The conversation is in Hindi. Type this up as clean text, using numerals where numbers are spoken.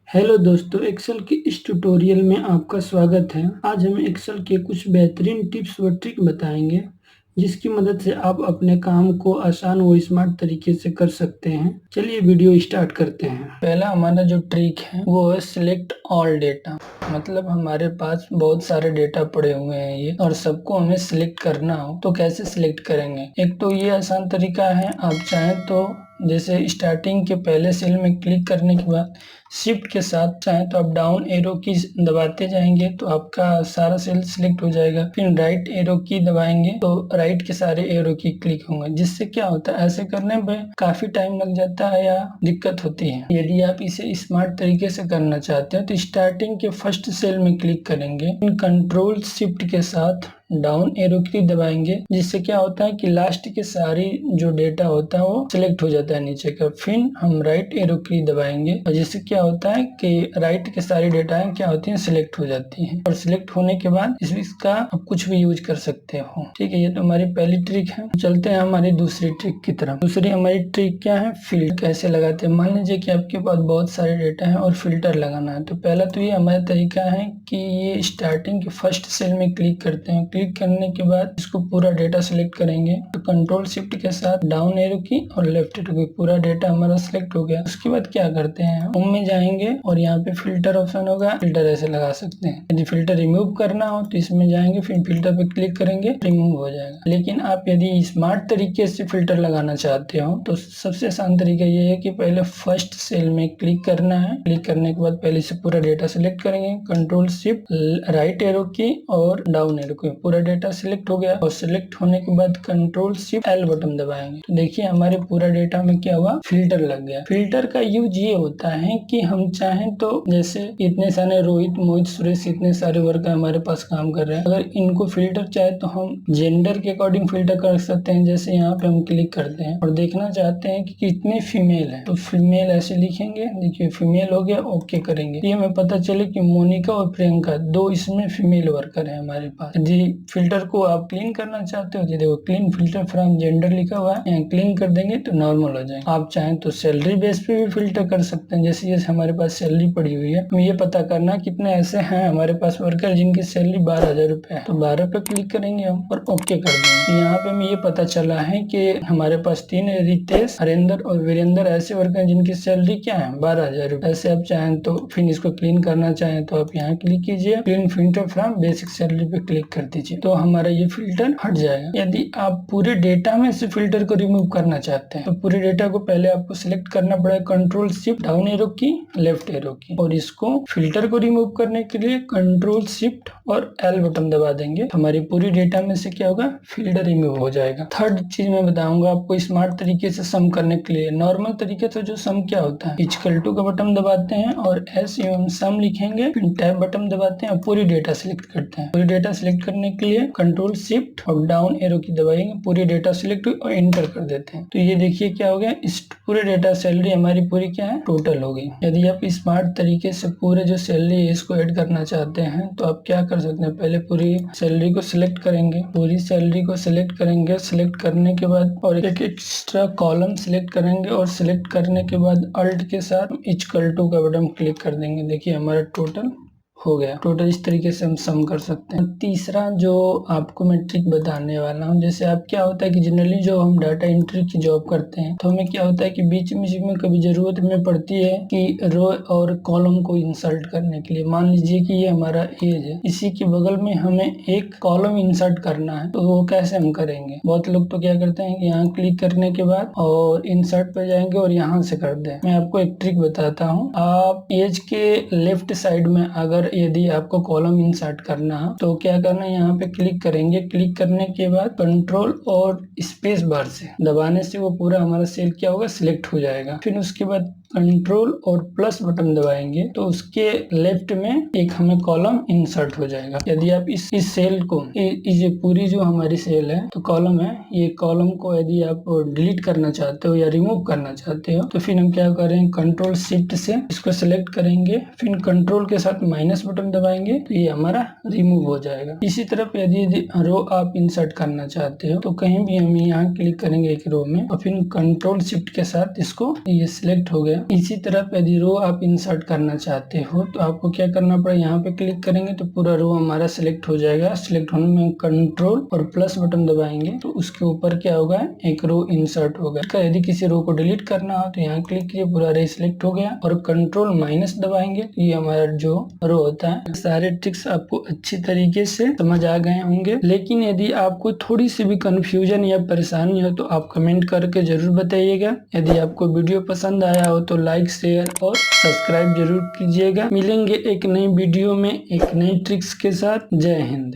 हेलो दोस्तों, एक्सेल के इस ट्यूटोरियल में आपका स्वागत है। आज हम एक्सेल के कुछ बेहतरीन टिप्स व ट्रिक बताएंगे जिसकी मदद से आप अपने काम को आसान व स्मार्ट तरीके से कर सकते हैं। चलिए वीडियो स्टार्ट करते हैं। पहला हमारा जो ट्रिक है वो है सिलेक्ट ऑल डेटा। मतलब हमारे पास बहुत सारे डेटा पड़े हुए हैं ये, और सबको हमें सिलेक्ट करना हो तो कैसे सिलेक्ट करेंगे। एक तो ये आसान तरीका है, आप चाहें तो जैसे स्टार्टिंग के पहले सेल में क्लिक करने के बाद शिफ्ट के साथ चाहें तो आप डाउन एरो की दबाते जाएंगे तो आपका सारा सेल सिलेक्ट हो जाएगा। फिर राइट एरो की दबाएंगे तो राइट के सारे एरो की क्लिक होंगे। जिससे क्या होता है, ऐसे करने में काफी टाइम लग जाता है या दिक्कत होती है। यदि आप इसे स्मार्ट तरीके से करना चाहते हैं तो स्टार्टिंग के फर्स्ट सेल में क्लिक करेंगे, कंट्रोल शिफ्ट के साथ डाउन एरो की दबाएंगे। जिससे क्या होता है कि लास्ट के सारी जो डेटा होता है वो सिलेक्ट हो जाता है नीचे का। फिर हम राइट एरो की दबाएंगे और जिससे क्या होता है कि राइट के सारी डेटा क्या होती हैं, सिलेक्ट हो जाती हैं। और सिलेक्ट होने के बाद इसका आप कुछ भी यूज कर सकते हो। ठीक है, ये तो हमारी पहली ट्रिक है। चलते हैं हमारी दूसरी ट्रिक की तरफ। दूसरी हमारी ट्रिक क्या है, फिल्टर कैसे लगाते हैं। मान लीजिए कि आपके पास बहुत सारे डेटा है और फिल्टर लगाना है। तो पहला तो ये हमारा तरीका है कि ये स्टार्टिंग के फर्स्ट सेल में क्लिक करते हैं। क्लिक करने के बाद इसको पूरा डेटा सिलेक्ट करेंगे तो कंट्रोल शिफ्ट के साथ डाउन एरो की और लेफ्ट एरो की, पूरा डेटा हमारा सिलेक्ट हो गया। उसके बाद क्या करते हैं, होम में जाएंगे और यहाँ पे फिल्टर ऑप्शन होगा, फिल्टर ऐसे लगा सकते हैं। यदि फिल्टर रिमूव करना हो तो इसमें जाएंगे, फिर फिल्टर पे क्लिक करेंगे, रिमूव हो जाएगा। लेकिन आप यदि स्मार्ट तरीके से फिल्टर लगाना चाहते हो तो सबसे आसान तरीका ये है कि पहले फर्स्ट सेल में क्लिक करना है। क्लिक करने के बाद पहले से पूरा डेटा सिलेक्ट करेंगे, कंट्रोल शिफ्ट राइट एरो की और डाउन एरो की, पूरा डेटा सिलेक्ट हो गया। और सिलेक्ट होने के बाद कंट्रोल शिफ्ट एल बटन दबाएंगे तो देखिए हमारे पूरा डेटा में क्या हुआ, फिल्टर लग गया। फिल्टर का यूज ये होता है कि हम चाहें तो जैसे इतने सारे रोहित मोहित सुरेश इतने सारे वर्कर हमारे पास काम कर रहे हैं, अगर इनको फिल्टर चाहे तो हम जेंडर के अकॉर्डिंग फिल्टर कर सकते हैं। जैसे यहाँ पे हम क्लिक करते हैं और देखना चाहते हैं कि कितने फीमेल है तो फीमेल ऐसे लिखेंगे। देखिए फीमेल हो गया, ओके करेंगे। ये हमें पता चले कि मोनिका और प्रियंका दो इसमें फीमेल वर्कर है हमारे पास। जी फिल्टर को आप क्लीन करना चाहते हो तो देखो क्लीन फिल्टर फ्रॉम जेंडर लिखा हुआ है, क्लीन कर देंगे तो नॉर्मल हो जाएगा। आप चाहें तो सैलरी बेस पे भी फिल्टर कर सकते हैं। जैसे जैसे हमारे पास सैलरी पड़ी हुई है, हमें ये पता करना कितने ऐसे हैं हमारे पास वर्कर जिनकी सैलरी 12,000 रुपए है, तो 12 पे क्लिक करेंगे हम और ओके कर देंगे। यहाँ पे हमें ये पता चला है कि हमारे पास 3 रितेश, हरेंद्र और वीरेंद्र ऐसे वर्कर हैं जिनकी सैलरी क्या है, 12,000 रुपए। ऐसे आप चाहें तो फिर इसको क्लीन करना चाहें तो आप यहाँ क्लिक कीजिए, clean filter from basic salary पे क्लिक कर दीजिए तो हमारा ये फिल्टर हट जाएगा। यदि आप पूरे डेटा में से फिल्टर को रिमूव करना चाहते हैं तो पूरे डेटा को पहले आपको सिलेक्ट करना पड़ेगा, कंट्रोल शिफ्ट डाउन एरो की, लेफ्ट एरो की, और इसको फिल्टर को रिमूव करने के लिए कंट्रोल शिफ्ट और एल बटन दबा देंगे। हमारी पूरी डेटा में से क्या होगा, फिल्टर रिमूव हो जाएगा। थर्ड चीज मैं बताऊंगा आपको स्मार्ट तरीके से सम करने के लिए। नॉर्मल तरीके से जो सम क्या होता है, इक्वल टू का बटन दबाते हैं और एस एवं सम लिखेंगे, फिर टैब बटन दबाते हैं और पूरी डेटा सिलेक्ट करते हैं। पूरी डेटा सिलेक्ट करने के लिए कंट्रोल शिफ्ट और डाउन एरो की दबाएंगे, पूरी डेटा सिलेक्ट और एंटर कर देते हैं तो ये देखिए क्या हो गया, इस पूरे डेटा सैलरी हमारी पूरी क्या है, टोटल हो गई। यदि आप स्मार्ट तरीके से पूरे जो सैलरी है इसको ऐड करना चाहते हैं तो आप क्या कर सकते हैं, पहले पूरी सैलरी को सिलेक्ट करेंगे, पूरी सैलरी को सिलेक्ट करेंगे। सिलेक्ट करने के बाद और एक एक्स्ट्रा कॉलम सिलेक्ट करेंगे और सिलेक्ट करने के बाद अल्ट के साथ इक्वल टू का बटन क्लिक कर देंगे। देखिए हमारा टोटल हो गया। टोटल इस तरीके से हम सम कर सकते हैं। तीसरा जो आपको मैं ट्रिक बताने वाला हूँ, जैसे आप क्या होता है कि जनरली जो हम डाटा एंट्री की जॉब करते हैं तो हमें क्या होता है कि बीच में कभी जरूरत हमें पड़ती है कि रो और कॉलम को इंसर्ट करने के लिए। मान लीजिए कि ये हमारा एज है, इसी के बगल में हमें एक कॉलम इंसर्ट करना है तो वो कैसे हम करेंगे। बहुत लोग तो क्या करते हैं कि यहाँ क्लिक करने के बाद और इंसर्ट पे जाएंगे और यहाँ से कर दे। मैं आपको एक ट्रिक बताता हूँ। आप एज के लेफ्ट साइड में अगर यदि आपको कॉलम इंसर्ट करना है तो क्या करना है, यहाँ पे क्लिक करेंगे। क्लिक करने के बाद कंट्रोल और स्पेस बार से दबाने से वो पूरा हमारा सेल क्या होगा, सिलेक्ट हो जाएगा। फिर उसके बाद कंट्रोल और प्लस बटन दबाएंगे तो उसके लेफ्ट में एक हमें कॉलम इंसर्ट हो जाएगा। यदि आप इस सेल को ये पूरी जो हमारी सेल है तो कॉलम है, ये कॉलम को यदि आप डिलीट करना चाहते हो या रिमूव करना चाहते हो तो फिर हम क्या करें, कंट्रोल शिफ्ट से इसको सिलेक्ट करेंगे, फिर कंट्रोल के साथ माइनस बटन दबाएंगे तो ये हमारा रिमूव हो जाएगा। इसी तरफ यदि रो आप इंसर्ट करना चाहते हो तो कहीं भी हम यहाँ क्लिक करेंगे एक रो में और फिर कंट्रोल शिफ्ट के साथ इसको, ये सिलेक्ट हो गया इसी तरह यदि रो आप इंसर्ट करना चाहते हो तो आपको क्या करना पड़ेगा, यहाँ पे क्लिक करेंगे तो पूरा रो हमारा सिलेक्ट हो जाएगा। सिलेक्ट होने में कंट्रोल और प्लस बटन दबाएंगे तो उसके ऊपर क्या होगा, एक रो इंसर्ट होगा। यदि किसी रो को डिलीट करना हो तो यहाँ क्लिक कीजिए, पूरा रे सिलेक्ट हो गया और कंट्रोल माइनस दबाएंगे तो ये हमारा जो रो होता है। सारे ट्रिक्स आपको अच्छी तरीके से समझ आ गए होंगे, लेकिन यदि आपको थोड़ी सी भी कंफ्यूजन या परेशानी हो तो आप कमेंट करके जरूर बताइएगा। यदि आपको वीडियो पसंद आया हो तो लाइक, शेयर और सब्सक्राइब जरूर कीजिएगा। मिलेंगे एक नई वीडियो में एक नई ट्रिक्स के साथ। जय हिंद।